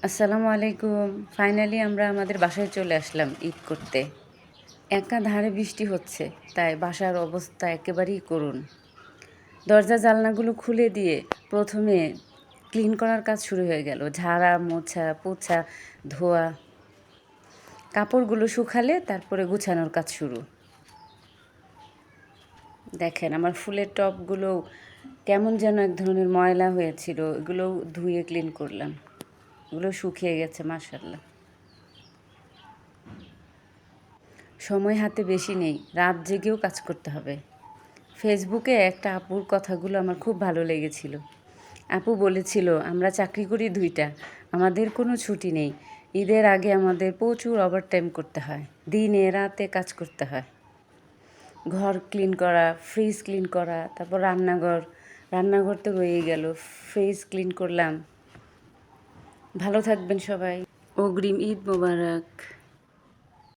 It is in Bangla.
আসসালামু আলাইকুম। ফাইনালি আমরা আমাদের বাসায় চলে আসলাম ঈদ করতে। একাধারে বৃষ্টি হচ্ছে, তাই বাসার অবস্থা একেবারেই করুণ। দরজা জানলাগুলো খুলে দিয়ে প্রথমে ক্লিন করার কাজ শুরু হয়ে গেল। ঝাড়া, মোছা, পোছা, ধোয়া। কাপড়গুলো শুকালে তারপরে গুছানোর কাজ শুরু। দেখেন আমার ফুলের টবগুলো কেমন যেন এক ধরনের ময়লা হয়েছিল, এগুলোও ধুয়ে ক্লিন করলাম। এগুলো শুকিয়ে গেছে মাশাআল্লাহ। সময় হাতে বেশি নেই, রাত জেগেও কাজ করতে হবে। ফেসবুকে একটা আপুর কথাগুলো আমার খুব ভালো লেগেছিল। আপু বলেছিল, আমরা চাকরি করি ২টা, আমাদের কোনো ছুটি নেই। ঈদের আগে আমাদের প্রচুর ওভারটাইম করতে হয়, দিনে রাতে কাজ করতে হয়। ঘর ক্লিন করা, ফ্রিজ ক্লিন করা, তারপর রান্নাঘর তো রয়েই গেল, ফ্রিজ ক্লিন করলাম। ভালো থাকবেন সবাই। অগ্রিম ঈদ মোবারক।